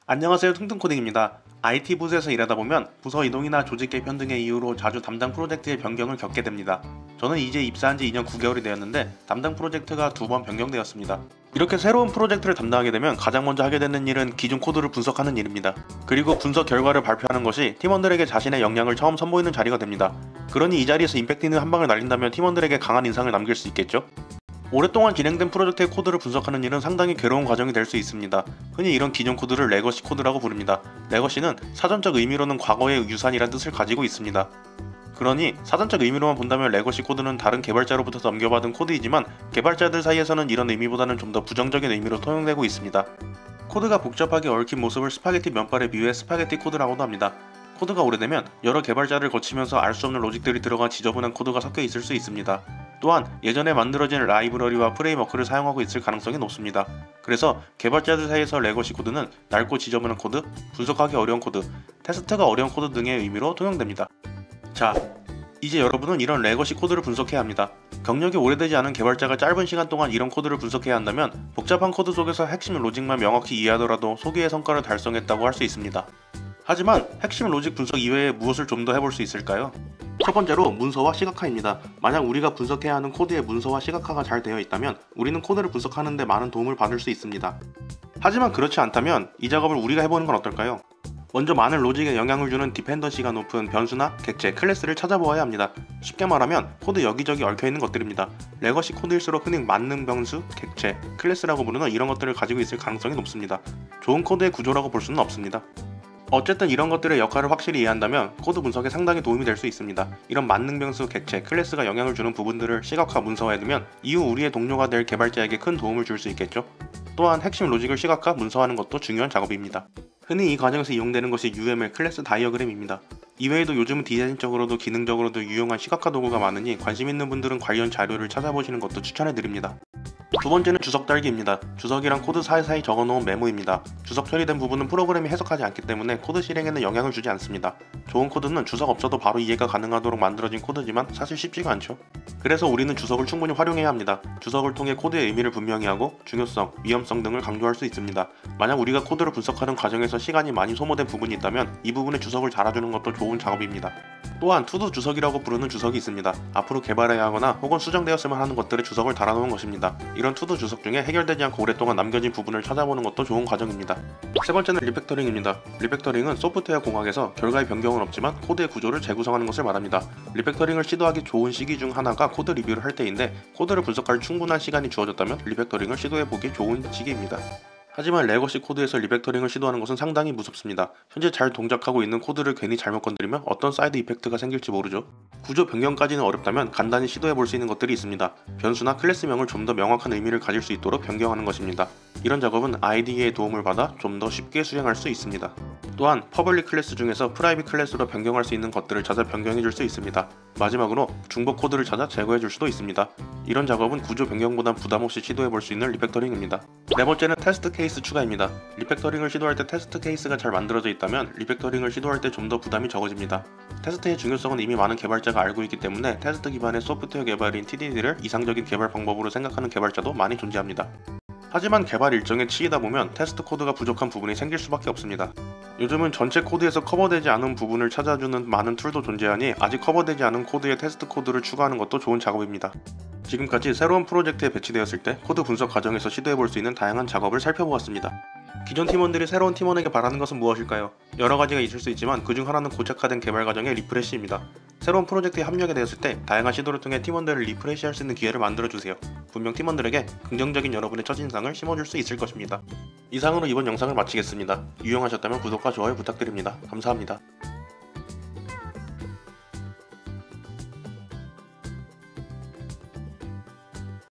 안녕하세요, 퉁퉁코딩입니다. IT 부서에서 일하다 보면 부서 이동이나 조직 개편 등의 이유로 자주 담당 프로젝트의 변경을 겪게 됩니다. 저는 이제 입사한 지 2년 9개월이 되었는데 담당 프로젝트가 2번 변경되었습니다. 이렇게 새로운 프로젝트를 담당하게 되면 가장 먼저 하게 되는 일은 기존 코드를 분석하는 일입니다. 그리고 분석 결과를 발표하는 것이 팀원들에게 자신의 역량을 처음 선보이는 자리가 됩니다. 그러니 이 자리에서 임팩트 있는 한 방을 날린다면 팀원들에게 강한 인상을 남길 수 있겠죠? 오랫동안 진행된 프로젝트의 코드를 분석하는 일은 상당히 괴로운 과정이 될 수 있습니다. 흔히 이런 기존 코드를 레거시 코드라고 부릅니다. 레거시는 사전적 의미로는 과거의 유산이란 뜻을 가지고 있습니다. 그러니 사전적 의미로만 본다면 레거시 코드는 다른 개발자로부터 넘겨받은 코드이지만 개발자들 사이에서는 이런 의미보다는 좀 더 부정적인 의미로 통용되고 있습니다. 코드가 복잡하게 얽힌 모습을 스파게티 면발에 비유해 스파게티 코드라고도 합니다. 코드가 오래되면 여러 개발자를 거치면서 알 수 없는 로직들이 들어가 지저분한 코드가 섞여 있을 수 있습니다. 또한 예전에 만들어진 라이브러리와 프레임워크를 사용하고 있을 가능성이 높습니다. 그래서 개발자들 사이에서 레거시 코드는 낡고 지저분한 코드, 분석하기 어려운 코드, 테스트가 어려운 코드 등의 의미로 통용됩니다. 자, 이제 여러분은 이런 레거시 코드를 분석해야 합니다. 경력이 오래되지 않은 개발자가 짧은 시간 동안 이런 코드를 분석해야 한다면 복잡한 코드 속에서 핵심 로직만 명확히 이해하더라도 소기의 성과를 달성했다고 할 수 있습니다. 하지만 핵심 로직 분석 이외에 무엇을 좀 더 해볼 수 있을까요? 첫 번째로 문서와 시각화입니다. 만약 우리가 분석해야 하는 코드의 문서와 시각화가 잘 되어 있다면 우리는 코드를 분석하는 데 많은 도움을 받을 수 있습니다. 하지만 그렇지 않다면 이 작업을 우리가 해보는 건 어떨까요? 먼저 많은 로직에 영향을 주는 디펜던시가 높은 변수나 객체, 클래스를 찾아보아야 합니다. 쉽게 말하면 코드 여기저기 얽혀있는 것들입니다. 레거시 코드일수록 흔히 만능 변수, 객체, 클래스라고 부르는 이런 것들을 가지고 있을 가능성이 높습니다. 좋은 코드의 구조라고 볼 수는 없습니다. 어쨌든 이런 것들의 역할을 확실히 이해한다면 코드 분석에 상당히 도움이 될 수 있습니다. 이런 만능 변수, 객체, 클래스가 영향을 주는 부분들을 시각화, 문서화해두면 이후 우리의 동료가 될 개발자에게 큰 도움을 줄 수 있겠죠. 또한 핵심 로직을 시각화, 문서화하는 것도 중요한 작업입니다. 흔히 이 과정에서 이용되는 것이 UML, 클래스 다이어그램입니다. 이외에도 요즘은 디자인적으로도 기능적으로도 유용한 시각화 도구가 많으니 관심 있는 분들은 관련 자료를 찾아보시는 것도 추천해드립니다. 두 번째는 주석 달기입니다. 주석이란 코드 사이사이 적어놓은 메모입니다. 주석 처리된 부분은 프로그램이 해석하지 않기 때문에 코드 실행에는 영향을 주지 않습니다. 좋은 코드는 주석 없어도 바로 이해가 가능하도록 만들어진 코드지만 사실 쉽지가 않죠. 그래서 우리는 주석을 충분히 활용해야 합니다. 주석을 통해 코드의 의미를 분명히 하고 중요성, 위험성 등을 강조할 수 있습니다. 만약 우리가 코드를 분석하는 과정에서 시간이 많이 소모된 부분이 있다면 이 부분에 주석을 달아주는 것도 좋은 작업입니다. 또한 투두 주석이라고 부르는 주석이 있습니다. 앞으로 개발해야 하거나 혹은 수정되었으면 하는 것들에 주석을 달아놓은 것입니다. 이런 투두 주석 중에 해결되지 않고 오랫동안 남겨진 부분을 찾아보는 것도 좋은 과정입니다. 세 번째는 리팩터링입니다. 리팩터링은 소프트웨어 공학에서 결과의 변경은 없지만 코드의 구조를 재구성하는 것을 말합니다. 리팩터링을 시도하기 좋은 시기 중 하나가 코드 리뷰를 할 때인데 코드를 분석할 충분한 시간이 주어졌다면 리팩터링을 시도해보기 좋은 시기입니다. 하지만 레거시 코드에서 리팩터링을 시도하는 것은 상당히 무섭습니다. 현재 잘 동작하고 있는 코드를 괜히 잘못 건드리면 어떤 사이드 이펙트가 생길지 모르죠. 구조 변경까지는 어렵다면 간단히 시도해볼 수 있는 것들이 있습니다. 변수나 클래스명을 좀 더 명확한 의미를 가질 수 있도록 변경하는 것입니다. 이런 작업은 IDE의 도움을 받아 좀 더 쉽게 수행할 수 있습니다. 또한 퍼블릭 클래스 중에서 프라이빗 클래스로 변경할 수 있는 것들을 찾아 변경해줄 수 있습니다. 마지막으로 중복 코드를 찾아 제거해줄 수도 있습니다. 이런 작업은 구조 변경보단 부담없이 시도해볼 수 있는 리팩터링입니다. 네 번째는 테스트 케이스 추가입니다. 리팩터링을 시도할 때 테스트 케이스가 잘 만들어져 있다면 리팩터링을 시도할 때 좀 더 부담이 적어집니다. 테스트의 중요성은 이미 많은 개발자가 알고 있기 때문에 테스트 기반의 소프트웨어 개발인 TDD를 이상적인 개발 방법으로 생각하는 개발자도 많이 존재합니다. 하지만 개발 일정에 치이다 보면 테스트 코드가 부족한 부분이 생길 수밖에 없습니다. 요즘은 전체 코드에서 커버되지 않은 부분을 찾아주는 많은 툴도 존재하니 아직 커버되지 않은 코드에 테스트 코드를 추가하는 것도 좋은 작업입니다. 지금까지 새로운 프로젝트에 배치되었을 때 코드 분석 과정에서 시도해볼 수 있는 다양한 작업을 살펴보았습니다. 기존 팀원들이 새로운 팀원에게 바라는 것은 무엇일까요? 여러 가지가 있을 수 있지만 그중 하나는 고착화된 개발 과정의 리프레시입니다. 새로운 프로젝트에 합류하게 되었을 때 다양한 시도를 통해 팀원들을 리프레시할 수 있는 기회를 만들어주세요. 분명 팀원들에게 긍정적인 여러분의 첫인상을 심어줄 수 있을 것입니다. 이상으로 이번 영상을 마치겠습니다. 유용하셨다면 구독과 좋아요 부탁드립니다. 감사합니다.